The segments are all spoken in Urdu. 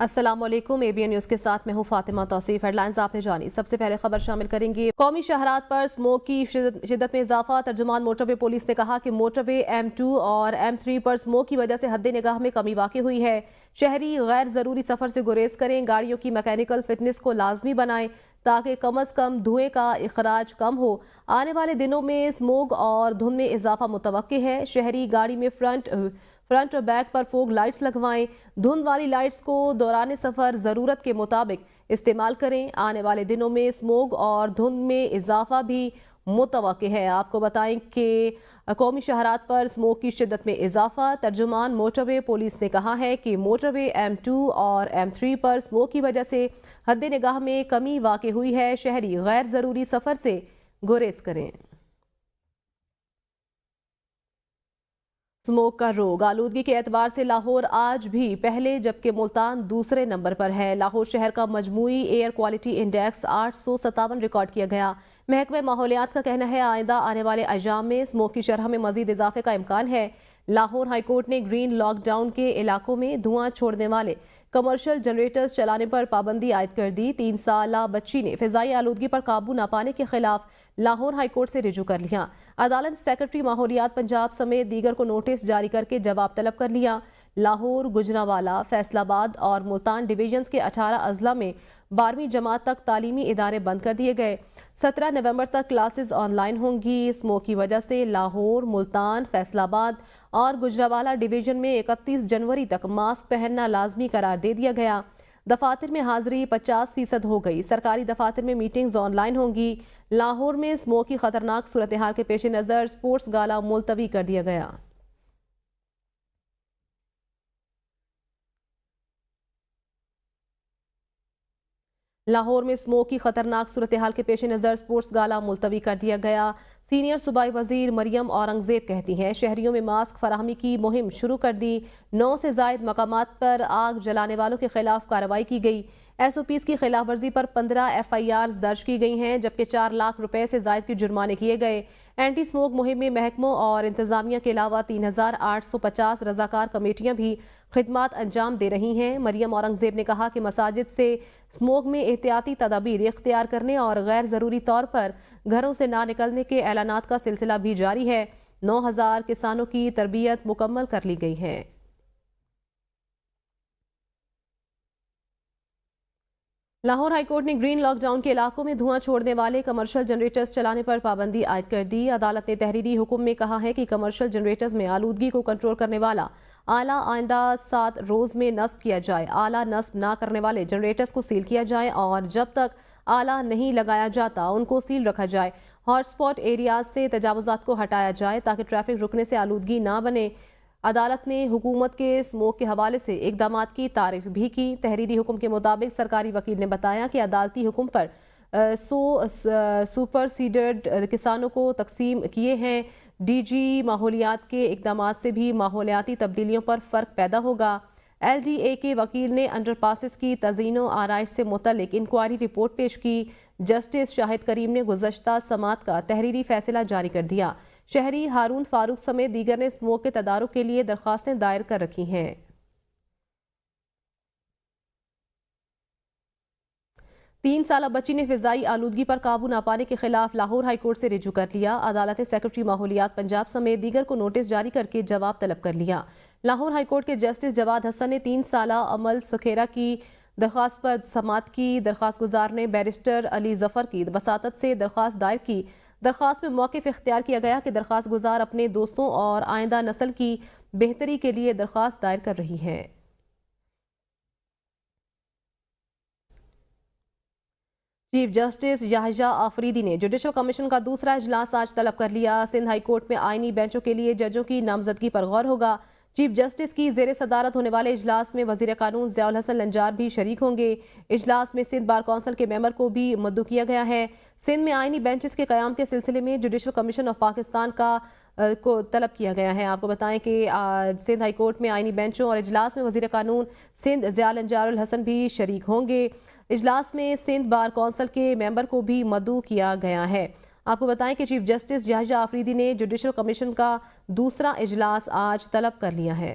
السلام علیکم ABN نیوز کے ساتھ میں ہوں فاطمہ توصیف۔ ہیڈ لائنز آپ نے جانی، سب سے پہلے خبر شامل کریں گے۔ قومی شاہراہات پر سموک کی شدت میں اضافہ۔ ترجمان موٹر وے پولیس نے کہا کہ موٹر وے M2 اور M3 پر سموک کی وجہ سے حد نگاہ میں کمی واقع ہوئی ہے۔ شہری غیر ضروری سفر سے گریز کریں، گاڑیوں کی میکینیکل فٹنس کو لازمی بنائیں تاکہ کم از کم دھوئیں کا اخراج کم ہو۔ آنے والے دنوں میں سموگ اور دھند میں اضافہ متوقع ہے۔ شہری گاڑی میں فرنٹ اور بیک پر فوگ لائٹس لگوائیں۔ دھند والی لائٹس کو دوران سفر ضرورت کے مطابق استعمال کریں۔ آنے والے دنوں میں سموگ اور دھند میں اضافہ بھی متوقع ہے۔ آپ کو بتائیں کہ قومی شاہراہات پر سموگ کی شدت میں اضافہ۔ ترجمان موٹر وے پولیس نے کہا ہے کہ موٹر وے M2 اور M3 پر سموگ کی وجہ سے حد نگاہ میں کمی واقع ہوئی ہے۔ شہری غیر ضروری سفر سے گریز کریں۔ سموگ کا روگ۔ آلودگی کے اعتبار سے لاہور آج بھی پہلے جبکہ ملتان دوسرے نمبر پر ہے۔ لاہور شہر کا مجموعی ایئر کوالٹی انڈیکس 857 ریکارڈ کیا گیا۔ محکمہ ماحولیات کا کہنا ہے آئندہ آنے والے ایام میں سموگ کی شرح میں مزید اضافے کا امکان ہے۔ لاہور ہائی کورٹ نے گرین لاک ڈاؤن کے علاقوں میں دھواں چھوڑنے والے کمرشل جنریٹرز چلانے پر پابندی عائد کر دی۔ 3 سالہ بچی نے فضائی آلودگی پر قابو نہ پانے کے خلاف لاہور ہائی کورٹ سے رجوع کر لیا۔ عدالت سیکرٹری ماحولیات پنجاب سمیت دیگر کو نوٹس جاری کر کے جواب طلب کر لیا۔ لاہور، گجرانوالہ، فیصل آباد اور ملتان ڈویژنز کے 18 اضلاع میں 12ویں جماعت تک تعلیمی ادارے بند کر دیے گئے۔ 17 نومبر تک کلاسز آن لائن ہوں گی۔ سموگ کی وجہ سے لاہور، ملتان، فیصل آباد اور گجرانوالہ ڈویژن میں 31 جنوری تک ماسک پہننا لازمی قرار دے دیا گیا۔ دفاتر میں حاضری 50% ہو گئی۔ سرکاری دفاتر میں میٹنگز آن لائن ہوں گی۔ لاہور میں سموگ کی خطرناک صورتحال کے پیش نظر سپورٹس گالا ملتوی کر دیا گیا۔ لاہور میں سموگ کی خطرناک صورتحال کے پیش نظر سپورٹس گالا ملتوی کر دیا گیا۔ سینئر صوبائی وزیر مریم اورنگزیب کہتی ہیں شہریوں میں ماسک فراہمی کی مہم شروع کر دی۔ 9 سے زائد مقامات پر آگ جلانے والوں کے خلاف کارروائی کی گئی۔ SOPs کی خلاف ورزی پر 15 FIRs درج کی گئی ہیں جبکہ 4 لاکھ روپے سے زائد کے جرمانے کیے گئے۔ اینٹی سموگ مہم میں محکموں اور انتظامیہ کے علاوہ 3850 رضاکار کمیٹیاں بھی خدمات انجام دے رہی ہیں۔ مریم اورنگزیب نے کہا کہ مساجد سے سموگ میں احتیاطی تدابیر اختیار کرنے اور غیر ضروری طور پر گھروں سے نہ نکلنے کے اعلانات کا سلسلہ بھی جاری ہے۔ 9000 کسانوں کی تربیت مکمل کر لی گئی ہے۔ لاہور ہائی کورٹ نے گرین لاک ڈاؤن کے علاقوں میں دھواں چھوڑنے والے کمرشل جنریٹرز چلانے پر پابندی عائد کر دی۔ عدالت نے تحریری حکم میں کہا ہے کہ کمرشل جنریٹرز میں آلودگی کو کنٹرول کرنے والا آلہ آئندہ 7 روز میں نصب کیا جائے۔ آلہ نصب نہ کرنے والے جنریٹرز کو سیل کیا جائے اور جب تک آلہ نہیں لگایا جاتا ان کو سیل رکھا جائے۔ ہاٹ سپاٹ ایریاز سے تجاوزات کو ہٹایا جائے تاکہ ٹریفک رکنے سے آلودگی نہ بنے۔ عدالت نے حکومت کے سموگ کے حوالے سے اقدامات کی تعریف بھی کی۔ تحریری حکم کے مطابق سرکاری وکیل نے بتایا کہ عدالتی حکم پر 100 سپر سیڈڈ کسانوں کو تقسیم کیے ہیں۔ DG ماحولیات کے اقدامات سے بھی ماحولیاتی تبدیلیوں پر فرق پیدا ہوگا۔ LDA کے وکیل نے انڈر پاسز کی تزئین و آرائش سے متعلق انکوائری رپورٹ پیش کی۔ جسٹس شاہد کریم نے گزشتہ سماعت کا تحریری فیصلہ جاری کر دیا۔ شہری ہارون فاروق سمیت دیگر نے سموگ کے تدارک کے لیے درخواستیں دائر کر رکھی ہیں۔ تین سالہ بچی نے فضائی آلودگی پر قابو نہ پانے کے خلاف لاہور ہائی کورٹ سے رجوع کر لیا۔ عدالت نے سیکرٹری ماحولیات پنجاب سمیت دیگر کو نوٹس جاری کر کے جواب طلب کر لیا۔ لاہور ہائی کورٹ کے جسٹس جواد حسن نے 3 سالہ امل سکھیرا کی درخواست پر سماعت کی۔ درخواست گزار نے بیرسٹر علی ظفر کی وساطت سے درخواست دائر کی۔ درخواست میں موقف اختیار کیا گیا کہ درخواست گزار اپنے دوستوں اور آئندہ نسل کی بہتری کے لیے درخواست دائر کر رہی ہے۔ چیف جسٹس یحییٰ آفریدی نے جوڈیشل کمیشن کا دوسرا اجلاس آج طلب کر لیا۔ سندھ ہائی کورٹ میں آئینی بینچوں کے لیے ججوں کی نامزدگی پر غور ہوگا۔ چیف جسٹس کی زیر صدارت ہونے والے اجلاس میں وزیر قانون ضیاء الحسن لنجار بھی شریک ہوں گے۔ اجلاس میں سندھ بار کونسل کے ممبر کو بھی مدعو کیا گیا ہے۔ سندھ میں آئینی بینچز کے قیام کے سلسلے میں جوڈیشل کمیشن آف پاکستان کو طلب کیا گیا ہے۔ آپ کو بتائیں کہ سندھ ہائی کورٹ میں آئینی بینچوں اور اجلاس میں وزیر قانون سندھ ضیاء لنجار الحسن بھی شریک ہوں گے۔ اجلاس میں سندھ بار کونسل کے ممبر کو بھی مدعو کیا گیا ہے۔ آپ کو بتائیں کہ چیف جسٹس یحییٰ آفریدی نے جوڈیشل کمیشن کا دوسرا اجلاس آج طلب کر لیا ہے۔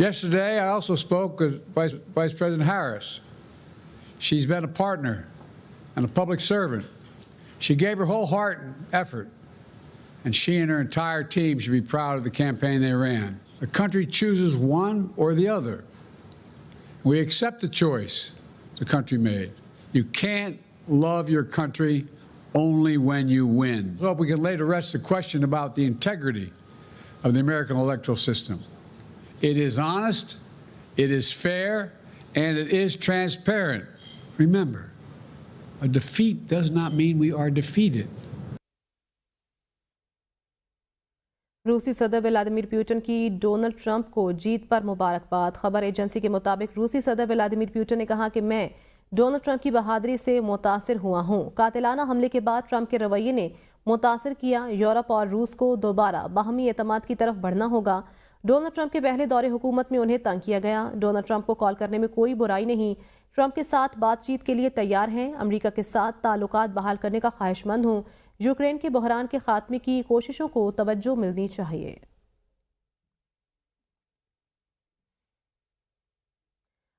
Yesterday, I also spoke with Vice President Harris. She's been a partner and a public servant. She gave her whole heart and effort, and she and her entire team should be proud of the campaign they ran. The country chooses one or the other. We accept the choice the country made. You can't love your country only when you win. I hope we can lay to rest the question about the integrity of the American electoral system. It is honest, it is fair, and it is transparent. Remember, a defeat does not mean we are defeated. روسی صدر ولادیمیر پوٹن کی ڈونلڈ ٹرمپ کو جیت پر مبارکباد۔ خبر ایجنسی کے مطابق روسی صدر ولادیمیر پوٹن نے کہا کہ میں ڈونلڈ ٹرمپ کی بہادری سے متاثر ہوا ہوں۔ قاتلانہ حملے کے بعد ٹرمپ کے رویے نے متاثر کیا۔ یورپ اور روس کو دوبارہ باہمی اعتماد کی طرف بڑھنا ہوگا۔ ڈونلڈ ٹرمپ کے پہلے دور حکومت میں انہیں تنگ کیا گیا۔ ڈونلڈ ٹرمپ کو کال کرنے میں کوئی برائی نہیں۔ ٹرمپ کے ساتھ بات چیت کے لیے تیار ہیں۔ امریکہ کے ساتھ تعلقات بحال کرنے کا خواہش مند ہوں۔ یوکرین کے بحران کے خاتمے کی کوششوں کو توجہ ملنی چاہیے۔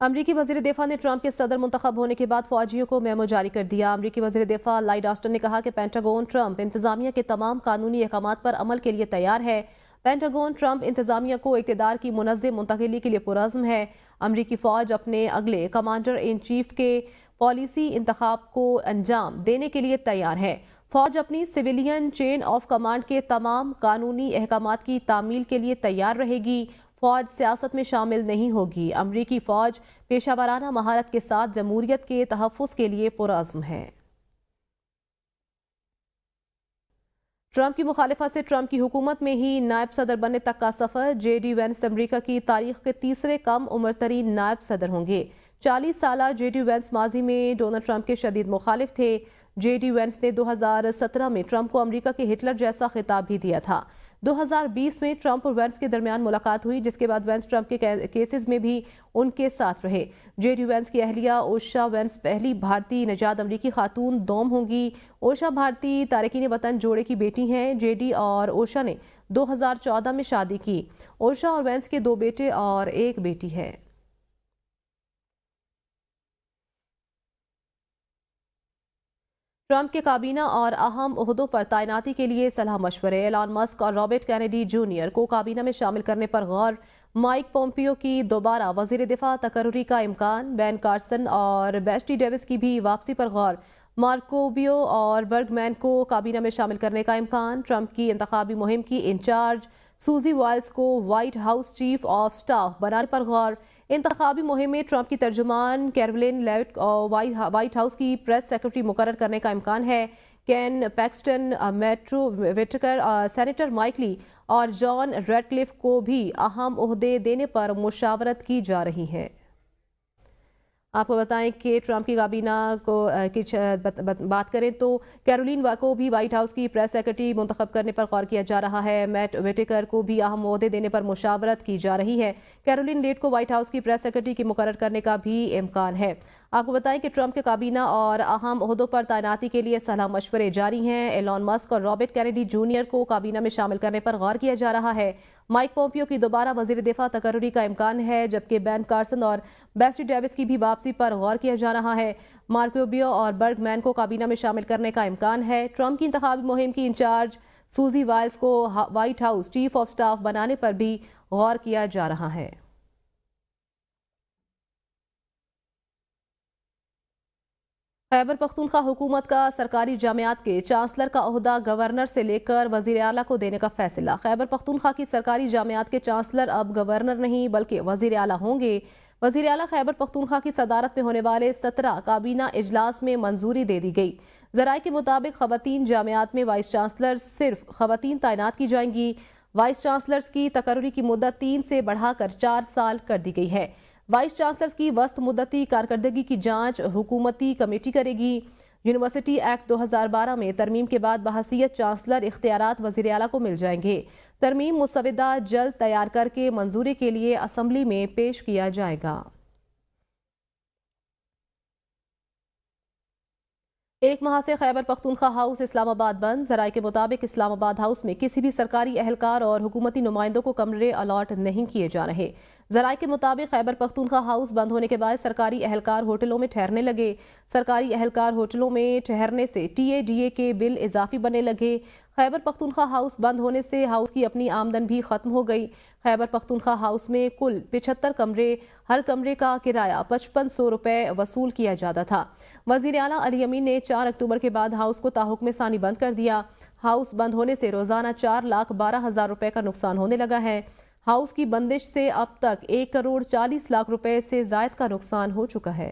امریکی وزیر دفاع نے ٹرمپ کے صدر منتخب ہونے کے بعد فوجیوں کو میمو جاری کر دیا۔ امریکی وزیر دفاع لائیڈ آسٹن نے کہا کہ پینٹاگون ٹرمپ انتظامیہ کے تمام قانونی احکامات پر عمل کے لیے تیار ہے۔ پینٹاگون ٹرمپ انتظامیہ کو اقتدار کی منظم منتقلی کے لیے پرعزم ہے۔ امریکی فوج اپنے اگلے کمانڈر ان چیف کے پالیسی انتخاب کو انجام دینے کے لیے تیار ہے۔ فوج اپنی سویلین چین آف کمانڈ کے تمام قانونی احکامات کی تعمیل کے لیے تیار رہے گی۔ فوج سیاست میں شامل نہیں ہوگی۔ امریکی فوج پیشہ ورانہ مہارت کے ساتھ جمہوریت کے تحفظ کے لیے پرعزم ہے۔ ٹرمپ کی مخالفت سے ٹرمپ کی حکومت میں ہی نائب صدر بننے تک کا سفر۔ جے ڈی وینس امریکہ کی تاریخ کے تیسرے کم عمر ترین نائب صدر ہوں گے۔ 40 سالہ جے ڈی وینس ماضی میں ڈونلڈ ٹرمپ کے شدید مخالف تھے۔ جے ڈی وینس نے 2017 میں ٹرمپ کو امریکہ کے ہٹلر جیسا خطاب بھی دیا تھا۔ 2020 میں ٹرمپ اور وینس کے درمیان ملاقات ہوئی، جس کے بعد وینس ٹرمپ کے کیسز میں بھی ان کے ساتھ رہے۔ جے ڈی وینس کی اہلیہ اوشا وینس پہلی بھارتی نژاد امریکی خاتون دوم ہوں گی۔ اوشا بھارتی تارکین وطن جوڑے کی بیٹی ہیں۔ جے ڈی اور اوشا نے 2014 میں شادی کی۔ اوشا اور وینس کے 2 بیٹے اور 1 بیٹی ہے۔ ٹرمپ کے کابینہ اور اہم عہدوں پر تعیناتی کے لیے صلاح مشورے۔ ایلان مسک اور رابرٹ کینیڈی جونیئر کو کابینہ میں شامل کرنے پر غور۔ مائک پومپیو کی دوبارہ وزیر دفاع تقرری کا امکان۔ بین کارسن اور بیسٹی ڈیوس کی بھی واپسی پر غور۔ مارکو روبیو اور برگمین کو کابینہ میں شامل کرنے کا امکان۔ ٹرمپ کی انتخابی مہم کی انچارج سوزی وائلز کو white house chief of staff بنانے پر غور۔ انتخابی مہم میں ٹرمپ کی ترجمان کیرولین لیوٹ وائٹ ہاؤس کی پریس سیکرٹری مقرر کرنے کا امکان ہے۔ کین پیکسٹن، میٹرو ویٹکر، سینیٹر مائک لی اور جان ریڈ کلف کو بھی اہم عہدے دینے پر مشاورت کی جا رہی ہے۔ آپ کو بتائیں کہ ٹرمپ کی کابینہ کو بات کریں تو کیرولین کو بھی وائٹ ہاؤس کی پریس سیکرٹری منتخب کرنے پر غور کیا جا رہا ہے۔ میٹ ویٹیکر کو بھی اہم عہدے دینے پر مشاورت کی جا رہی ہے۔ کیرولین لیٹ کو وائٹ ہاؤس کی پریس سیکرٹری کی مقرر کرنے کا بھی امکان ہے۔ آپ کو بتائیں کہ ٹرمپ کے کابینہ اور اہم عہدوں پر تعیناتی کے لیے صلاح مشورے جاری ہیں۔ ایلان مسک اور رابرٹ کینیڈی جونیئر کو کابینہ میں شامل کرنے پر غور کیا جا رہا ہے۔ مائک پومپیو کی دوبارہ وزیر دفاع تقرری کا امکان ہے، جبکہ بین کارسن اور بیسٹی ڈیوس کی بھی واپسی پر غور کیا جا رہا ہے۔ مارکو روبیو اور برگ مین کو کابینہ میں شامل کرنے کا امکان ہے۔ ٹرمپ کی انتخابی مہم کی انچارج سوزی وائلز کو white house chief of staff بنانے پر بھی غور کیا جا رہا ہے۔ خیبر پختونخوا حکومت کا سرکاری جامعات کے چانسلر کا عہدہ گورنر سے لے کر وزیر اعلیٰ کو دینے کا فیصلہ۔ خیبر پختونخوا کی سرکاری جامعات کے چانسلر اب گورنر نہیں بلکہ وزیر اعلیٰ ہوں گے۔ وزیر اعلیٰ خیبر پختونخوا کی صدارت میں ہونے والے 17 کابینہ اجلاس میں منظوری دے دی گئی۔ ذرائع کے مطابق خواتین جامعات میں وائس چانسلر صرف خواتین تعینات کی جائیں گی۔ وائس چانسلرز کی تقرری کی مدت 3 سے بڑھا کر 4 سال کر دی گئی ہے۔ وائس چانسلرز کی وسط مدتی کارکردگی کی جانچ حکومتی کمیٹی کرے گی۔ یونیورسٹی ایکٹ 2012 میں ترمیم کے بعد بحیثیت چانسلر اختیارات وزیر اعلیٰ کو مل جائیں گے۔ ترمیم مسودہ جلد تیار کر کے منظوری کے لیے اسمبلی میں پیش کیا جائے گا۔ ایک ماہ سے خیبر پختونخوا ہاؤس اسلام آباد بند۔ ذرائع کے مطابق اسلام آباد ہاؤس میں کسی بھی سرکاری اہلکار اور حکومتی نمائندوں کو کمرے الاٹ نہیں کیے جا رہے۔ ذرائع کے مطابق خیبر پختونخوا ہاؤس بند ہونے کے بعد سرکاری اہلکار ہوٹلوں میں ٹھہرنے لگے۔ سرکاری اہلکار ہوٹلوں میں ٹھہرنے سے ٹی اے ڈی اے کے بل اضافی بننے لگے۔ خیبر پختونخوا ہاؤس بند ہونے سے ہاؤس کی اپنی آمدن بھی ختم ہو گئی۔ خیبر پختونخوا ہاؤس میں کل 75 کمرے، ہر کمرے کا کرایہ 5500 روپے وصول کیا جاتا تھا۔ وزیر اعلیٰ علی امین نے 4 اکتوبر کے بعد ہاؤس کو تاحکم ثانی بند کر دیا۔ ہاؤس بند ہونے سے روزانہ 4,12,000 روپے کا نقصان ہونے لگا ہے۔ ہاؤس کی بندش سے اب تک 1,40,00,000 روپے سے زائد کا نقصان ہو چکا ہے۔